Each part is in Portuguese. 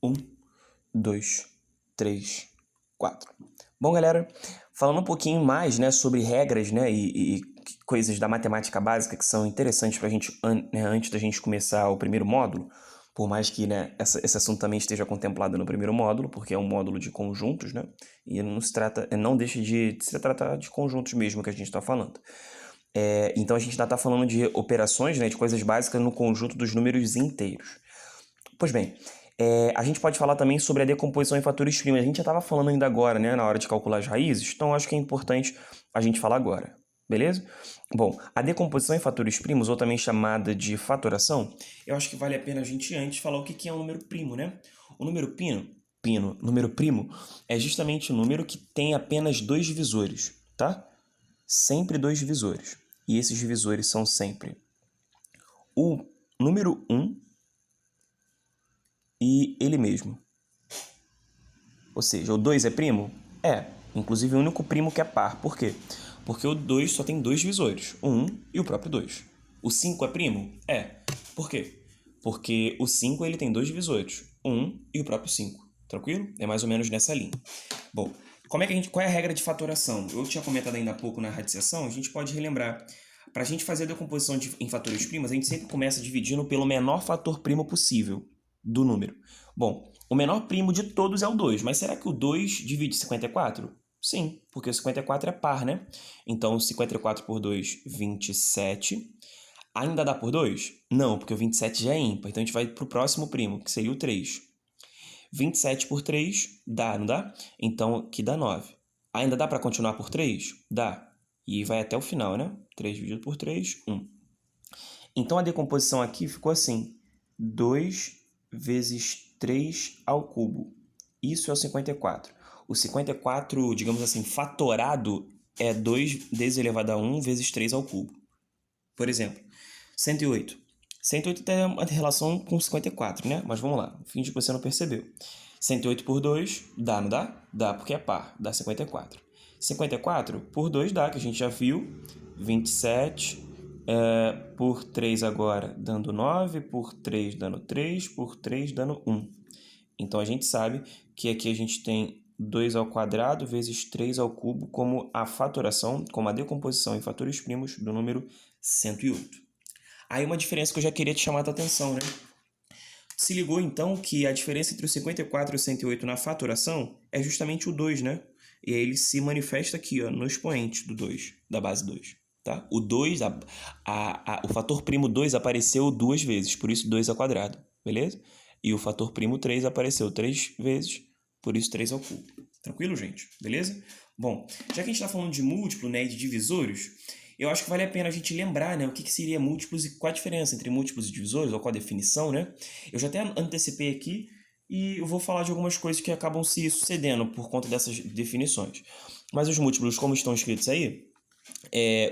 Um, dois, três, quatro. Bom, galera, falando um pouquinho mais, né, sobre regras, né, e coisas da matemática básica que são interessantes para a gente, né, antes da gente começar o primeiro módulo, por mais que, né, esse assunto também esteja contemplado no primeiro módulo, porque é um módulo de conjuntos, né, e não se trata, não deixa de se tratar de conjuntos mesmo que a gente está falando. Então a gente ainda está falando de operações, né, de coisas básicas no conjunto dos números inteiros. Pois bem, a gente pode falar também sobre a decomposição em fatores primos. A gente já estava falando ainda agora, né, na hora de calcular as raízes, então acho que é importante a gente falar agora, beleza? Bom, a decomposição em fatores primos, ou também chamada de fatoração, eu acho que vale a pena a gente antes falar o que é um número primo, né? O número número primo, é justamente o número que tem apenas dois divisores, tá? Sempre dois divisores. E esses divisores são sempre o número 1 e ele mesmo. Ou seja, o 2 é primo? É. Inclusive o único primo que é par. Por quê? Porque o 2 só tem dois divisores, o 1 e o próprio 2. O 5 é primo? É. Por quê? Porque o 5 ele tem dois divisores, o 1 e o próprio 5. Tranquilo? É mais ou menos nessa linha. Bom, qual é a regra de fatoração? Eu tinha comentado ainda há pouco na radiação, a gente pode relembrar. Para a gente fazer a decomposição em fatores primos, a gente sempre começa dividindo pelo menor fator primo possível do número. Bom, o menor primo de todos é o 2, mas será que o 2 divide 54? Sim, porque o 54 é par, né? Então, 54 por 2, 27. Ainda dá por 2? Não, porque o 27 já é ímpar. Então, a gente vai para o próximo primo, que seria o 3. 27 por 3 dá, não dá? Então, que dá 9. Ainda dá para continuar por 3? Dá. E vai até o final, né? 3 dividido por 3, 1. Então, a decomposição aqui ficou assim. 2 vezes 3 ao cubo. Isso é o 54. O 54, digamos assim, fatorado é 2 vezes elevado a 1 vezes 3 ao cubo. Por exemplo, 108. 108 tem uma relação com 54, né? Mas vamos lá, finge que você não percebeu. 108 por 2 dá, não dá? Dá porque é par, dá 54. 54 por 2 dá, que a gente já viu, 27 por 3 agora dando 9, por 3 dando 3, por 3 dando 1. Então a gente sabe que aqui a gente tem 2 ao quadrado vezes 3 ao cubo como a fatoração, como a decomposição em fatores primos do número 108. Aí uma diferença que eu já queria te chamar a atenção, né? Se ligou então que a diferença entre o 54 e o 108 na fatoração é justamente o 2, né? E aí ele se manifesta aqui, ó, no expoente do 2, da base 2. Tá? O 2, o fator primo 2 apareceu duas vezes, por isso 2 ao quadrado, beleza? E o fator primo 3 apareceu 3 vezes, por isso 3 ao cubo. Tranquilo, gente? Beleza? Bom, já que a gente está falando de múltiplo, né, e de divisores, eu acho que vale a pena a gente lembrar, né, o que seria múltiplos e qual a diferença entre múltiplos e divisores, ou qual a definição, né? Eu já até antecipei aqui e eu vou falar de algumas coisas que acabam se sucedendo por conta dessas definições. Mas os múltiplos, como estão escritos aí,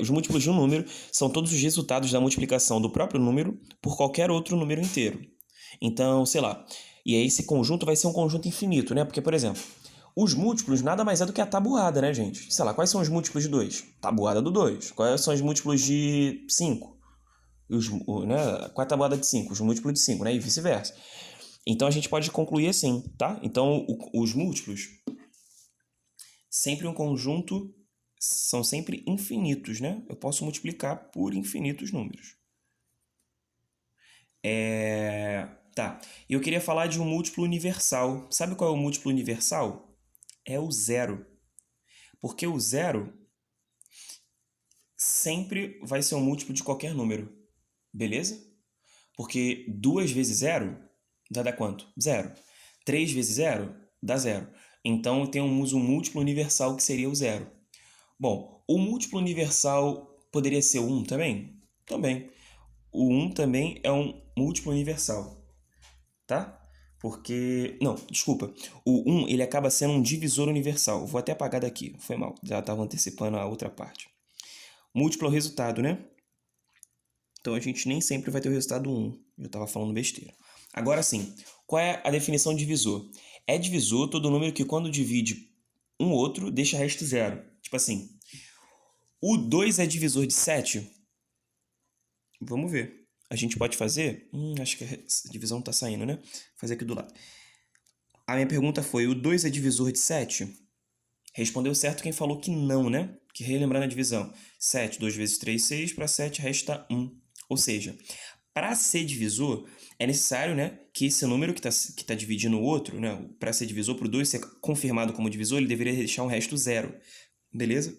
os múltiplos de um número são todos os resultados da multiplicação do próprio número por qualquer outro número inteiro. Então, sei lá, e aí esse conjunto vai ser um conjunto infinito, né? Porque, por exemplo, os múltiplos nada mais é do que a tabuada, né, gente? Sei lá, quais são os múltiplos de 2? Tabuada do 2. Quais são os múltiplos de 5? Né? Qual é a tabuada de 5? Os múltiplos de 5, né? E vice-versa. Então a gente pode concluir assim, tá? Então os múltiplos, sempre um conjunto, são sempre infinitos, né? Eu posso multiplicar por infinitos números. Tá, eu queria falar de um múltiplo universal. Sabe qual é o múltiplo universal? É o zero. Porque o zero sempre vai ser um múltiplo de qualquer número. Beleza? Porque 2 vezes 0 dá quanto? Zero. 3 vezes 0 dá zero. Então temos um múltiplo universal que seria o zero. Bom, o múltiplo universal poderia ser o 1 também? Também. O 1 também é um múltiplo universal, tá? Porque... Não, desculpa. O 1 ele acaba sendo um divisor universal. Vou até apagar daqui. Foi mal. Já estava antecipando a outra parte. Múltiplo é o resultado, né? Então a gente nem sempre vai ter o resultado 1. Eu estava falando besteira. Agora sim, qual é a definição de divisor? É divisor todo número que quando divide um outro, deixa resto zero. Tipo assim, o 2 é divisor de 7? Vamos ver. A gente pode fazer... acho que a divisão está saindo, né? Vou fazer aqui do lado. A minha pergunta foi, o 2 é divisor de 7? Respondeu certo quem falou que não, né? Que relembrando a divisão. 7, 2 vezes 3, 6, para 7 resta 1. Ou seja, para ser divisor, é necessário, né, que esse número que tá dividindo o outro, né, para ser divisor, para o 2 ser confirmado como divisor, ele deveria deixar um resto 0. Beleza?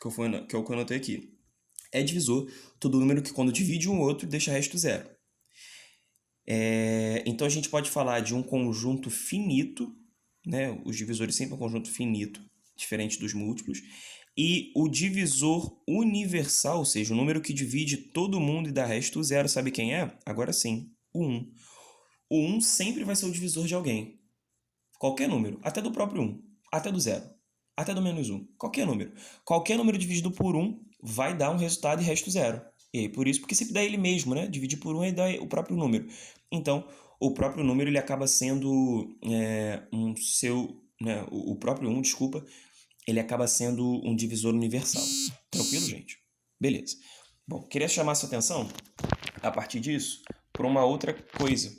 Que é o que eu anotei aqui. É divisor todo número que quando divide um outro deixa resto 0. Então a gente pode falar de um conjunto finito, né? Os divisores sempre é um conjunto finito, diferente dos múltiplos. E o divisor universal, ou seja, o número que divide todo mundo e dá resto 0, sabe quem é? Agora sim, o 1. O 1 sempre vai ser o divisor de alguém. Qualquer número, até do próprio 1, até do 0, até do menos 1, qualquer número. Qualquer número dividido por 1 vai dar um resultado e resto 0. E aí, por isso, porque sempre dá ele mesmo, né? Dividir por 1 é dar o próprio número. Então, o próprio número ele acaba sendo o próprio 1, desculpa, ele acaba sendo um divisor universal. Tranquilo, gente? Beleza. Bom, queria chamar sua atenção, a partir disso, para uma outra coisa,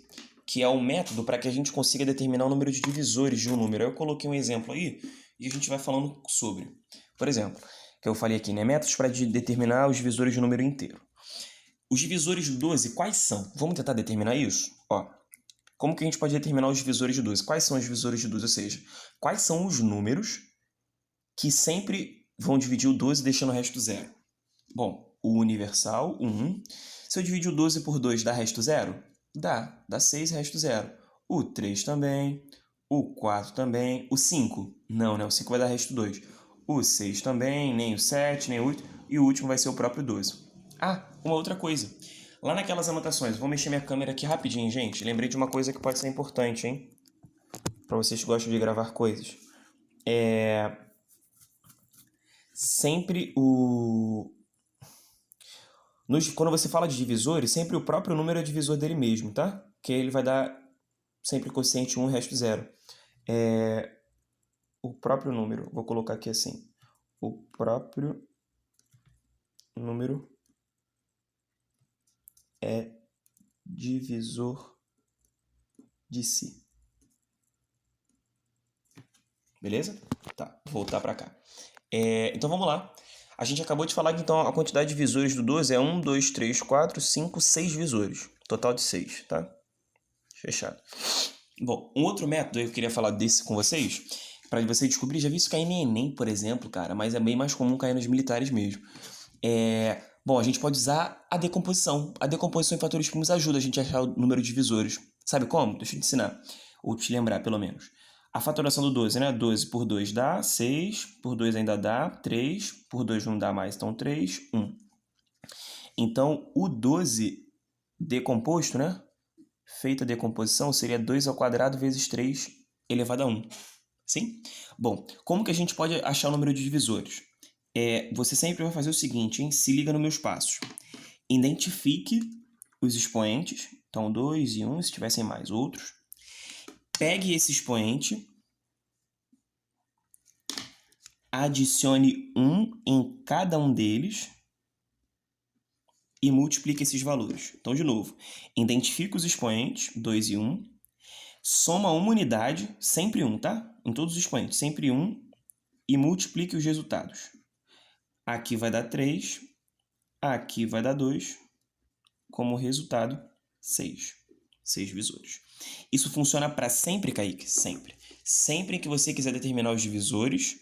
que é o método para que a gente consiga determinar o número de divisores de um número. Eu coloquei um exemplo aí e a gente vai falando sobre. Por exemplo, que eu falei aqui, né? Métodos para determinar os divisores de um número inteiro. Os divisores de 12, quais são? Vamos tentar determinar isso? Ó, como que a gente pode determinar os divisores de 12? Quais são os divisores de 12? Ou seja, quais são os números que sempre vão dividir o 12 deixando o resto 0? Bom, o universal, 1. Se eu dividir o 12 por 2, dá resto 0? Dá 6, resto 0. O 3 também, o 4 também, o 5? Não, né? O 5 vai dar resto 2. O 6 também, nem o 7, nem o 8, e o último vai ser o próprio 12. Ah, uma outra coisa. Lá naquelas anotações, vou mexer minha câmera aqui rapidinho, gente. Lembrei de uma coisa que pode ser importante, hein? Para vocês que gostam de gravar coisas. Sempre quando você fala de divisores, sempre o próprio número é divisor dele mesmo, tá? Que ele vai dar sempre quociente 1 e resto 0. O próprio número, vou colocar aqui assim. O próprio número é divisor de si. Beleza? Tá, vou voltar para cá. Então vamos lá. A gente acabou de falar que então a quantidade de divisores do 12 é 1, 2, 3, 4, 5, 6 divisores. Total de 6, tá? Fechado. Bom, um outro método eu queria falar desse com vocês, para você descobrir, já vi isso cair no Enem, por exemplo, cara, mas é bem mais comum cair nos militares mesmo. Bom, a gente pode usar a decomposição. A decomposição em fatores primos ajuda a gente a achar o número de divisores. Sabe como? Deixa eu te ensinar, ou te lembrar pelo menos. A fatoração do 12, né? 12 por 2 dá 6, por 2 ainda dá 3, por 2 não dá mais, então 3, 1. Então, o 12 decomposto, né? Feita a decomposição, seria 2 ao quadrado vezes 3 elevado a 1. Sim? Bom, como que a gente pode achar o número de divisores? Você sempre vai fazer o seguinte, hein? Se liga nos meus passos. Identifique os expoentes, então 2 e 1, se tivessem mais outros. Pegue esse expoente, adicione 1 em cada um deles e multiplique esses valores. Então, de novo, identifique os expoentes, 2 e 1, soma uma unidade, sempre 1, tá? Em todos os expoentes, sempre 1, e multiplique os resultados. Aqui vai dar 3, aqui vai dar 2, como resultado, 6. 6 divisores. Isso funciona para sempre, Kaique? Sempre. Sempre que você quiser determinar os divisores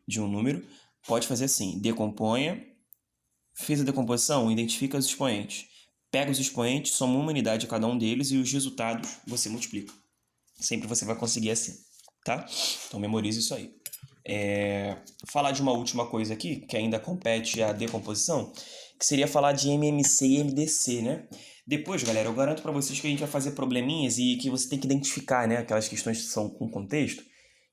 de um número, pode fazer assim, decomponha, fez a decomposição, identifica os expoentes. Pega os expoentes, soma uma unidade a cada um deles e os resultados você multiplica. Sempre você vai conseguir assim, tá? Então memorize isso aí. Falar de uma última coisa aqui, que ainda compete à decomposição, que seria falar de MMC e MDC, né? Depois, galera, eu garanto para vocês que a gente vai fazer probleminhas e que você tem que identificar, né? Aquelas questões que são com contexto,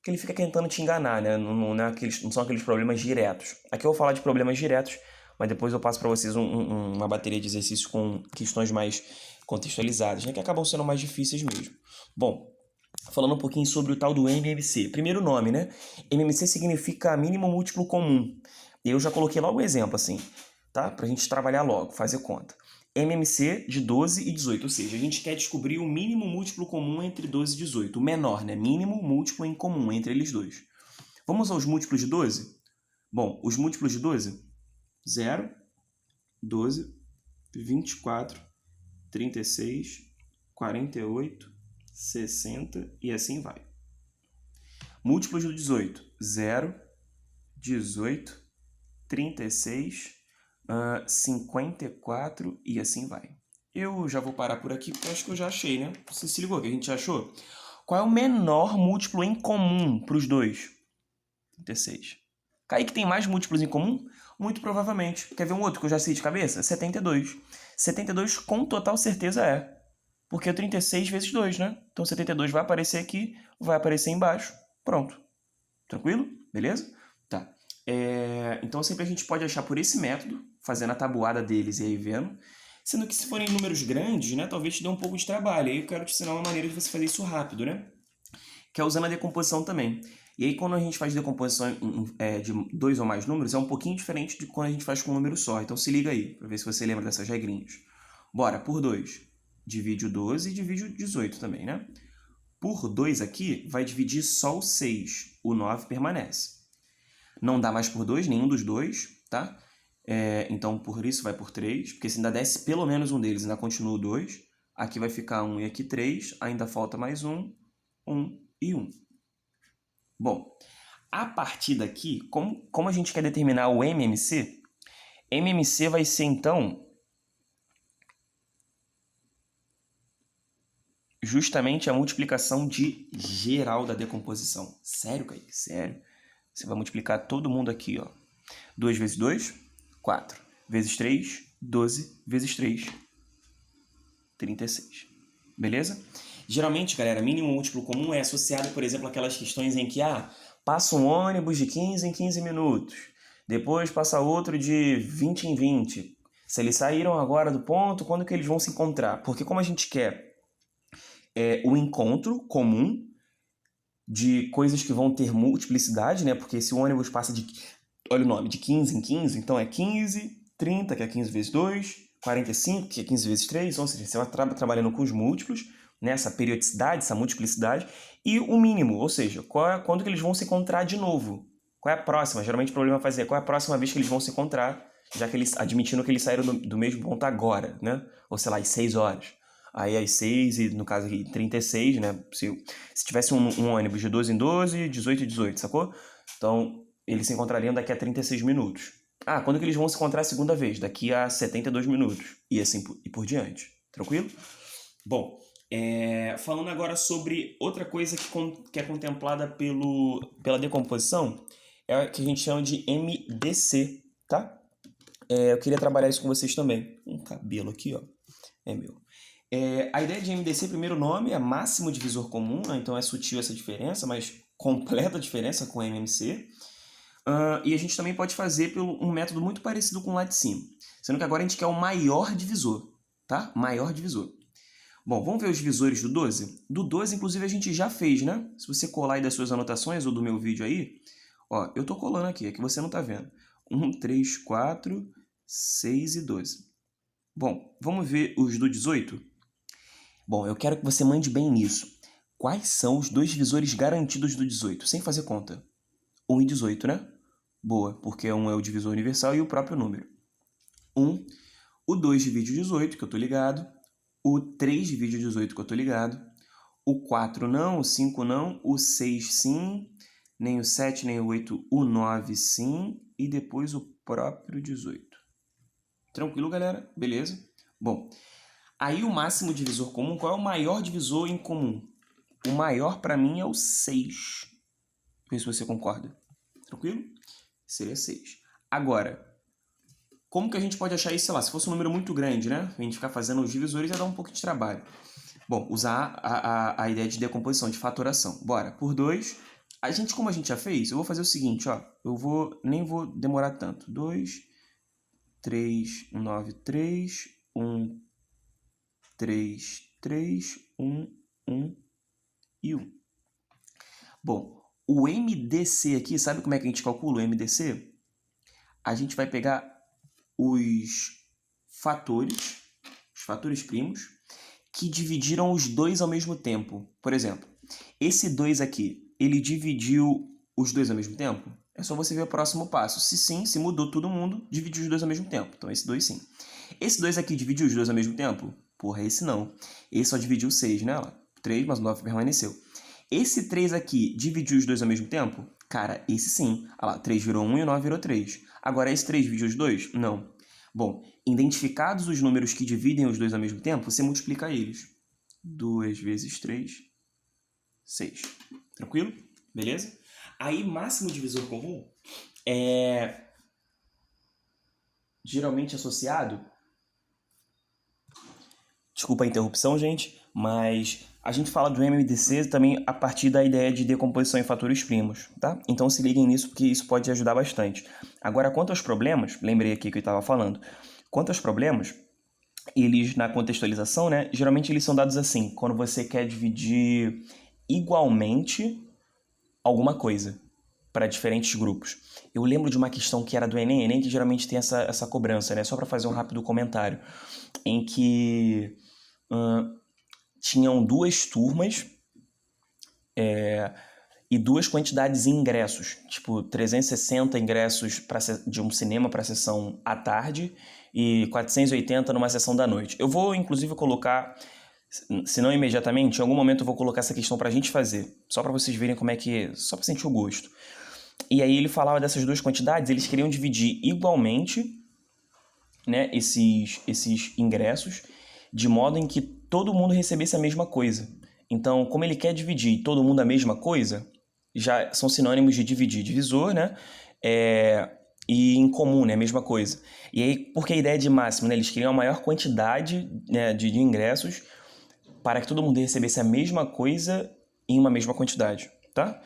que ele fica tentando te enganar, né? Não são aqueles problemas diretos. Aqui eu vou falar de problemas diretos, mas depois eu passo para vocês uma bateria de exercícios com questões mais contextualizadas, né? Que acabam sendo mais difíceis mesmo. Bom, falando um pouquinho sobre o tal do MMC. Primeiro nome, né? MMC significa mínimo múltiplo comum. E eu já coloquei logo o exemplo, assim, tá? Pra gente trabalhar logo, fazer conta. MMC de 12 e 18, ou seja, a gente quer descobrir o mínimo múltiplo comum entre 12 e 18, o menor, né? Mínimo múltiplo em comum entre eles dois. Vamos aos múltiplos de 12? Bom, os múltiplos de 12, 0, 12, 24, 36, 48, 60 e assim vai. Múltiplos do 18, 0, 18, 36, 54 e assim vai. Eu já vou parar por aqui porque eu acho que eu já achei, né? Você se ligou que a gente já achou? Qual é o menor múltiplo em comum para os dois? 36. Kaique tem mais múltiplos em comum? Muito provavelmente. Quer ver um outro que eu já sei de cabeça? 72. 72 com total certeza é. Porque é 36 vezes 2, né? Então 72 vai aparecer aqui, vai aparecer embaixo. Pronto. Tranquilo? Beleza? Tá. Então sempre a gente pode achar por esse método, fazendo a tabuada deles e aí vendo. Sendo que se forem números grandes, né, talvez te dê um pouco de trabalho. Aí eu quero te ensinar uma maneira de você fazer isso rápido, né? Que é usando a decomposição também. E aí quando a gente faz decomposição de 2 ou mais números, é um pouquinho diferente de quando a gente faz com um número só. Então se liga aí, para ver se você lembra dessas regrinhas. Bora, por 2, divide o 12 e divide o 18 também, né? Por 2 aqui, vai dividir só o 6. O 9 permanece. Não dá mais por 2, nenhum dos dois, tá? Então, por isso, vai por 3. Porque se ainda desce pelo menos um deles, ainda continua o 2. Aqui vai ficar 1 e aqui 3. Ainda falta mais 1, 1 e 1. Bom, a partir daqui, como a gente quer determinar o MMC, MMC vai ser, então, justamente a multiplicação de geral da decomposição. Sério, Kaique? Sério. Você vai multiplicar todo mundo aqui, ó. 2 vezes 2, 4. Vezes 3, 12. Vezes 3, 36. Beleza? Geralmente, galera, mínimo múltiplo comum é associado, por exemplo, àquelas questões em que passa um ônibus de 15 em 15 minutos. Depois passa outro de 20 em 20. Se eles saíram agora do ponto, quando que eles vão se encontrar? Porque como a gente quer o encontro comum de coisas que vão ter multiplicidade, né? Porque se o ônibus passa de, olha o nome, de 15 em 15, então é 15, 30, que é 15 vezes 2, 45, que é 15 vezes 3, ou seja, você vai trabalhando com os múltiplos, nessa periodicidade, essa multiplicidade, e o mínimo, ou seja, quando que eles vão se encontrar de novo? Qual é a próxima? Geralmente o problema é fazer qual é a próxima vez que eles vão se encontrar, já que eles, admitindo que eles saíram do mesmo ponto agora, né? Ou sei lá, às 6 horas. Aí às 6 e, no caso aqui, 36, né? Se tivesse um ônibus de 12 em 12, 18 em 18, sacou? Então, eles se encontrariam daqui a 36 minutos. Quando que eles vão se encontrar a segunda vez? Daqui a 72 minutos. E assim e por diante. Tranquilo? Bom, falando agora sobre outra coisa que é contemplada pela decomposição, é o que a gente chama de MDC, tá? Eu queria trabalhar isso com vocês também. Um cabelo aqui, ó. É meu. A ideia de MDC, primeiro nome, é máximo divisor comum, né? Então é sutil essa diferença, mas completa a diferença com MMC. E a gente também pode fazer por um método muito parecido com o lá de cima. Sendo que agora a gente quer o maior divisor, tá? Maior divisor. Bom, vamos ver os divisores do 12? Do 12, inclusive, a gente já fez, né? Se você colar aí das suas anotações ou do meu vídeo aí, ó, eu tô colando aqui, é que você não tá vendo. 1, 3, 4, 6 e 12. Bom, vamos ver os do 18? Bom, eu quero que você mande bem nisso. Quais são os dois divisores garantidos do 18, sem fazer conta? 1 e 18, né? Boa, porque 1 é o divisor universal e o próprio número. 1, o 2 divide o 18, que eu tô ligado. O 3 divide o 18, que eu tô ligado. O 4 não, o 5 não, o 6 sim, nem o 7, nem o 8, o 9 sim, e depois o próprio 18. Tranquilo, galera? Beleza? Bom, aí o máximo divisor comum, qual é o maior divisor em comum? O maior para mim é o 6. Vê se você concorda. Tranquilo? Seria 6. Agora, como que a gente pode achar isso, sei lá, se fosse um número muito grande, né? A gente ficar fazendo os divisores ia dar um pouco de trabalho. Bom, usar a ideia de decomposição, de fatoração. Bora, por 2. Como a gente já fez, eu vou fazer o seguinte, ó. Nem vou demorar tanto. 2, 3, 9, 3, 1, 3, 3, 1, 1 e 1. Bom, o MDC aqui, sabe como é que a gente calcula o MDC? A gente vai pegar os fatores os fatores primos que dividiram os dois ao mesmo tempo. Por exemplo, esse 2 aqui, ele dividiu os dois ao mesmo tempo? É só você ver o próximo passo. Se sim, se mudou todo mundo, dividiu os dois ao mesmo tempo. Então, esse 2 sim. Esse 2 aqui dividiu os dois ao mesmo tempo? Porra, esse não. Esse só dividiu 6, né? 3, mas o 9 permaneceu. Esse 3 aqui dividiu os dois ao mesmo tempo? Cara, esse sim. Olha lá, 3 virou 1 e o 9 virou 3. Agora, esse 3 dividiu os dois? Não. Bom, identificados os números que dividem os dois ao mesmo tempo, você multiplica eles. 2 vezes 3, 6. Tranquilo? Beleza? Aí, máximo divisor comum é geralmente associado... Desculpa a interrupção, gente, mas a gente fala do MMDC também a partir da ideia de decomposição em fatores primos, tá? Então se liguem nisso porque isso pode ajudar bastante. Agora, quanto aos problemas, lembrei aqui que eu estava falando, quanto aos problemas, eles na contextualização, né, geralmente eles são dados assim, quando você quer dividir igualmente alguma coisa para diferentes grupos. Eu lembro de uma questão que era do Enem que geralmente tem essa cobrança, né? Só para fazer um rápido comentário, em que tinham 2 turmas e 2 quantidades em ingressos, tipo 360 ingressos de um cinema para a sessão à tarde e 480 numa sessão da noite. Eu vou, inclusive, colocar, se não imediatamente, em algum momento eu vou colocar essa questão para a gente fazer, só para vocês verem como é que... só para sentir o gosto. E aí ele falava dessas 2 quantidades, eles queriam dividir igualmente, né, esses ingressos, de modo em que todo mundo recebesse a mesma coisa. Então, como ele quer dividir todo mundo a mesma coisa, já são sinônimos de dividir, divisor, né? E em comum, né? A mesma coisa. E aí, porque a ideia de máximo, né? Eles queriam a maior quantidade, né, de ingressos para que todo mundo recebesse a mesma coisa em uma mesma quantidade, tá?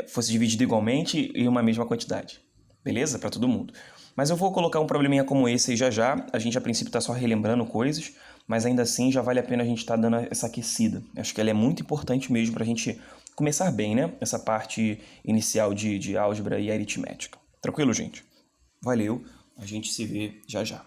Fosse dividido igualmente em uma mesma quantidade. Beleza? Para todo mundo. Mas eu vou colocar um probleminha como esse aí já. A gente, a princípio, está só relembrando coisas, mas ainda assim já vale a pena a gente estar dando essa aquecida. Acho que ela é muito importante mesmo para a gente começar bem, né? Essa parte inicial de álgebra e aritmética. Tranquilo, gente? Valeu. A gente se vê já já.